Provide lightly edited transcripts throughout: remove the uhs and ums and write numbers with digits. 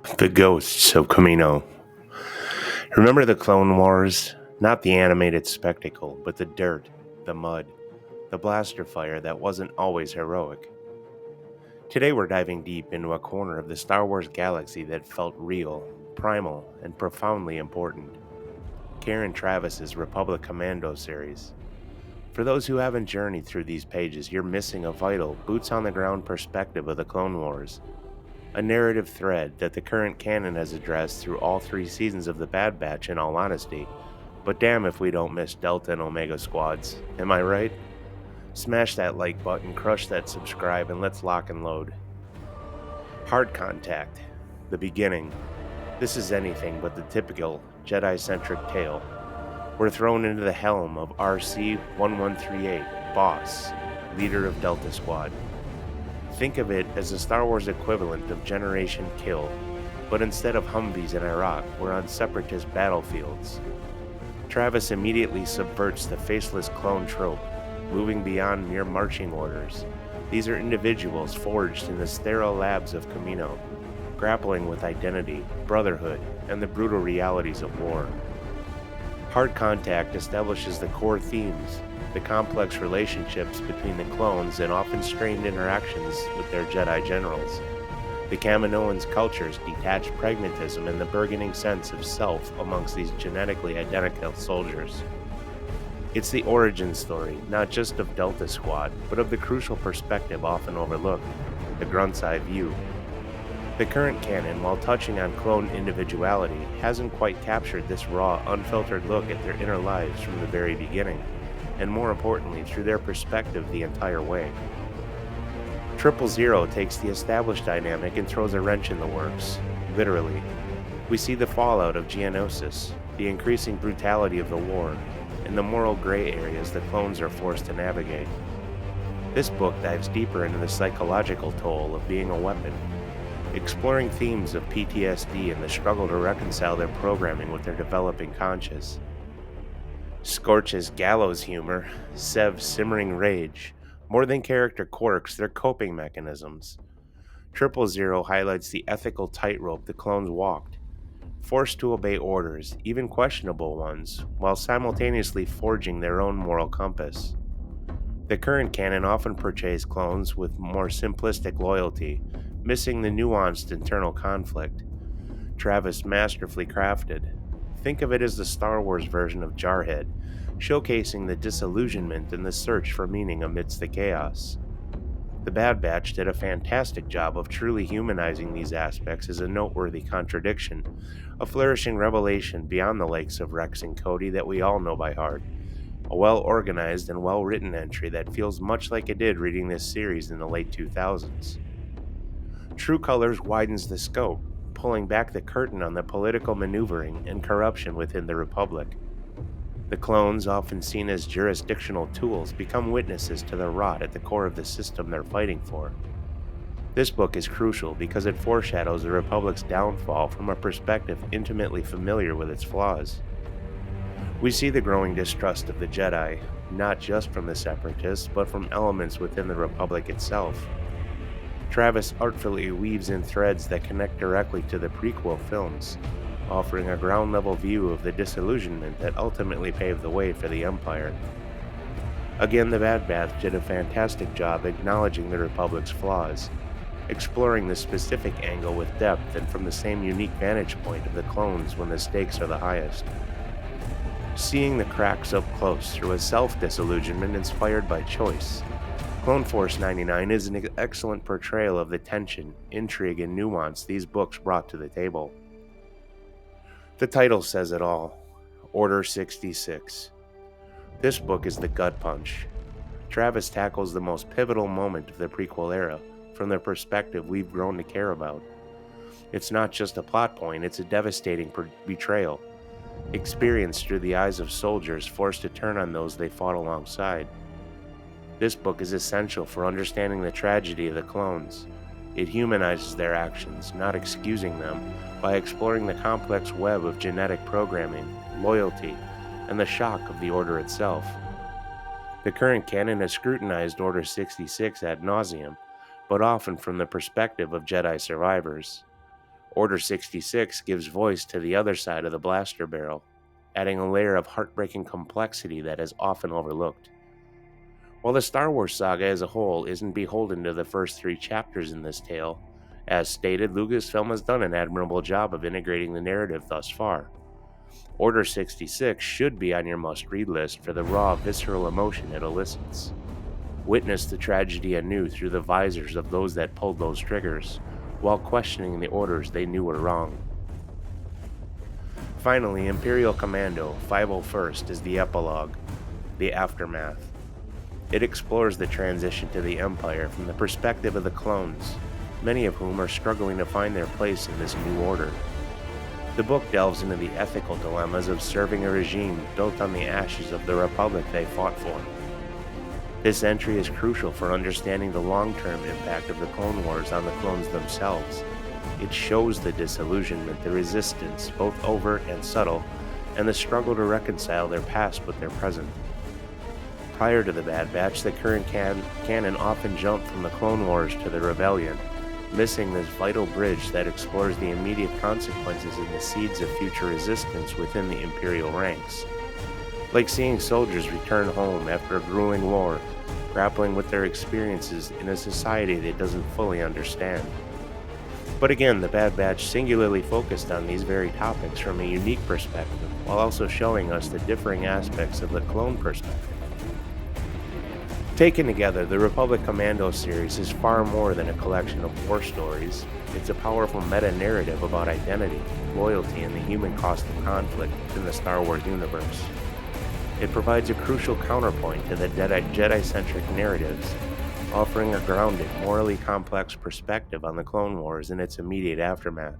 The Ghosts of Camino. Remember the Clone Wars? Not the animated spectacle, but the dirt, the mud, the blaster fire that wasn't always heroic. Today we're diving deep into a corner of the Star Wars galaxy that felt real, primal, and profoundly important. Karen Traviss Republic Commando series. For those who haven't journeyed through these pages, you're missing a vital, boots-on-the-ground perspective of the Clone Wars. A narrative thread that the current canon has addressed through all 3 seasons of The Bad Batch, in all honesty. But damn if we don't miss Delta and Omega squads, am I right? Smash that like button, crush that subscribe, and let's lock and load. Hard Contact. The beginning. This is anything but the typical Jedi-centric tale. We're thrown into the helm of RC-1138, Boss, leader of Delta Squad. Think of it as the Star Wars equivalent of Generation Kill, but instead of Humvees in Iraq, we're on separatist battlefields. Traviss immediately subverts the faceless clone trope, moving beyond mere marching orders. These are individuals forged in the sterile labs of Camino, grappling with identity, brotherhood, and the brutal realities of war. Hard Contact establishes the core themes, the complex relationships between the clones and often strained interactions with their Jedi generals, the Kaminoans' culture's detached pragmatism, and the burgeoning sense of self amongst these genetically identical soldiers. It's the origin story, not just of Delta Squad, but of the crucial perspective often overlooked, the Grunt's Eye view. The current canon, while touching on clone individuality, hasn't quite captured this raw, unfiltered look at their inner lives from the very beginning, and more importantly, through their perspective the entire way. 000 takes the established dynamic and throws a wrench in the works, literally. We see the fallout of Geonosis, the increasing brutality of the war, and the moral gray areas the clones are forced to navigate. This book dives deeper into the psychological toll of being a weapon, exploring themes of PTSD and the struggle to reconcile their programming with their developing conscience. Scorch's gallows humor, Sev's simmering rage, more than character quirks, they're coping mechanisms. 000 highlights the ethical tightrope the clones walked, forced to obey orders, even questionable ones, while simultaneously forging their own moral compass. The current canon often portrays clones with more simplistic loyalty, missing the nuanced internal conflict Traviss masterfully crafted. Think of it as the Star Wars version of Jarhead, showcasing the disillusionment and the search for meaning amidst the chaos. The Bad Batch did a fantastic job of truly humanizing these aspects as a noteworthy contradiction, a flourishing revelation beyond the likes of Rex and Cody that we all know by heart. A well-organized and well-written entry that feels much like it did reading this series in the late 2000s. True Colors widens the scope, pulling back the curtain on the political maneuvering and corruption within the Republic. The clones, often seen as jurisdictional tools, become witnesses to the rot at the core of the system they're fighting for. This book is crucial because it foreshadows the Republic's downfall from a perspective intimately familiar with its flaws. We see the growing distrust of the Jedi, not just from the Separatists, but from elements within the Republic itself. Traviss artfully weaves in threads that connect directly to the prequel films, offering a ground-level view of the disillusionment that ultimately paved the way for the Empire. Again, the Bad Batch did a fantastic job acknowledging the Republic's flaws, exploring the specific angle with depth and from the same unique vantage point of the clones when the stakes are the highest. Seeing the cracks up close through a self-disillusionment inspired by choice, Clone Force 99 is an excellent portrayal of the tension, intrigue, and nuance these books brought to the table. The title says it all, Order 66. This book is the gut punch. Traviss tackles the most pivotal moment of the prequel era from the perspective we've grown to care about. It's not just a plot point, it's a devastating betrayal, experienced through the eyes of soldiers forced to turn on those they fought alongside. This book is essential for understanding the tragedy of the clones. It humanizes their actions, not excusing them, by exploring the complex web of genetic programming, loyalty, and the shock of the Order itself. The current canon has scrutinized Order 66 ad nauseum, but often from the perspective of Jedi survivors. Order 66 gives voice to the other side of the blaster barrel, adding a layer of heartbreaking complexity that is often overlooked. While the Star Wars saga as a whole isn't beholden to the first 3 chapters in this tale, as stated, Lucasfilm has done an admirable job of integrating the narrative thus far. Order 66 should be on your must-read list for the raw, visceral emotion it elicits. Witness the tragedy anew through the visors of those that pulled those triggers, while questioning the orders they knew were wrong. Finally, Imperial Commando 501st is the epilogue, the aftermath. It explores the transition to the Empire from the perspective of the clones, many of whom are struggling to find their place in this new order. The book delves into the ethical dilemmas of serving a regime built on the ashes of the Republic they fought for. This entry is crucial for understanding the long-term impact of the Clone Wars on the clones themselves. It shows the disillusionment, the resistance, both overt and subtle, and the struggle to reconcile their past with their present. Prior to the Bad Batch, the current canon often jumped from the Clone Wars to the Rebellion, missing this vital bridge that explores the immediate consequences and the seeds of future resistance within the Imperial ranks. Like seeing soldiers return home after a grueling war, grappling with their experiences in a society that doesn't fully understand. But again, the Bad Batch singularly focused on these very topics from a unique perspective, while also showing us the differing aspects of the clone perspective. Taken together, the Republic Commando series is far more than a collection of war stories. It's a powerful meta-narrative about identity, loyalty, and the human cost of conflict in the Star Wars universe. It provides a crucial counterpoint to the Jedi-centric narratives, offering a grounded, morally complex perspective on the Clone Wars and its immediate aftermath.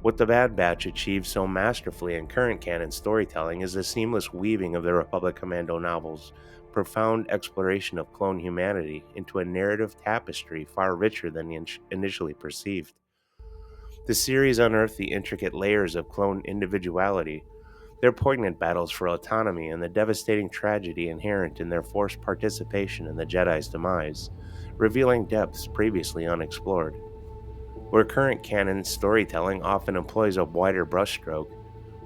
What the Bad Batch achieves so masterfully in current canon storytelling is the seamless weaving of the Republic Commando novels' profound exploration of clone humanity into a narrative tapestry far richer than initially perceived. The series unearthed the intricate layers of clone individuality, their poignant battles for autonomy, and the devastating tragedy inherent in their forced participation in the Jedi's demise, revealing depths previously unexplored. Where current canon storytelling often employs a wider brushstroke,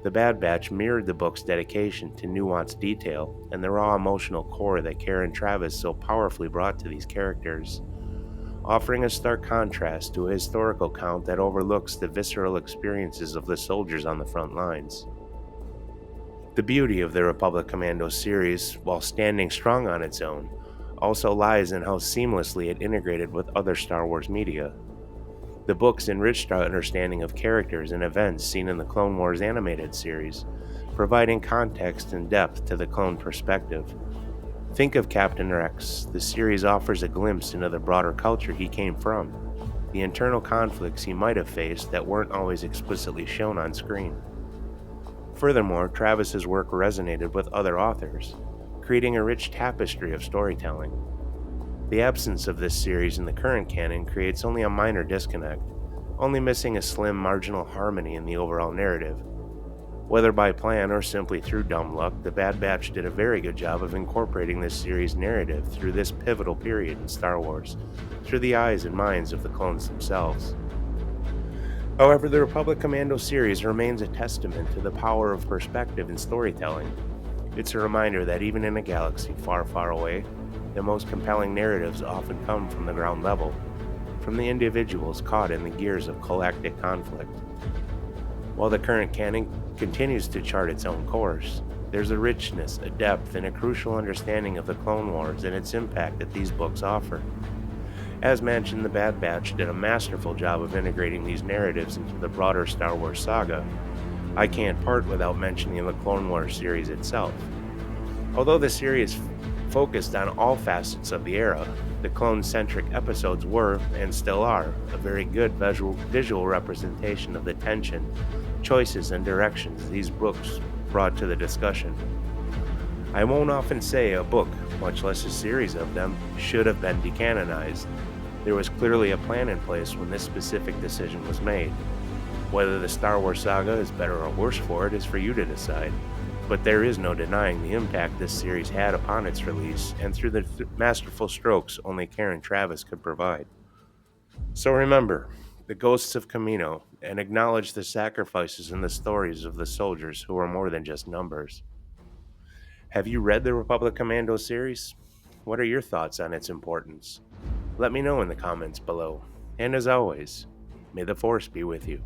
The Bad Batch mirrored the book's dedication to nuanced detail and the raw emotional core that Karen Traviss so powerfully brought to these characters, offering a stark contrast to a historical account that overlooks the visceral experiences of the soldiers on the front lines. The beauty of the Republic Commando series, while standing strong on its own, also lies in how seamlessly it integrated with other Star Wars media. The books enriched our understanding of characters and events seen in the Clone Wars animated series, providing context and depth to the clone perspective. Think of Captain Rex. The series offers a glimpse into the broader culture he came from, the internal conflicts he might have faced that weren't always explicitly shown on screen. Furthermore, Travis's work resonated with other authors, creating a rich tapestry of storytelling. The absence of this series in the current canon creates only a minor disconnect, only missing a slim marginal harmony in the overall narrative. Whether by plan or simply through dumb luck, the Bad Batch did a very good job of incorporating this series' narrative through this pivotal period in Star Wars, through the eyes and minds of the clones themselves. However, the Republic Commando series remains a testament to the power of perspective in storytelling. It's a reminder that even in a galaxy far, far away, the most compelling narratives often come from the ground level, from the individuals caught in the gears of galactic conflict. While the current canon continues to chart its own course, there's a richness, a depth, and a crucial understanding of the Clone Wars and its impact that these books offer. As mentioned, the Bad Batch did a masterful job of integrating these narratives into the broader Star Wars saga. I can't part without mentioning the Clone Wars series itself. Although the series focused on all facets of the era, the clone-centric episodes were, and still are, a very good visual representation of the tension, choices, and directions these books brought to the discussion. I won't often say a book, much less a series of them, should have been decanonized. There was clearly a plan in place when this specific decision was made. Whether the Star Wars saga is better or worse for it is for you to decide. But there is no denying the impact this series had upon its release and through the masterful strokes only Karen Traviss could provide. So remember, the ghosts of Camino, and acknowledge the sacrifices and the stories of the soldiers who are more than just numbers. Have you read the Republic Commando series? What are your thoughts on its importance? Let me know in the comments below. And as always, may the Force be with you.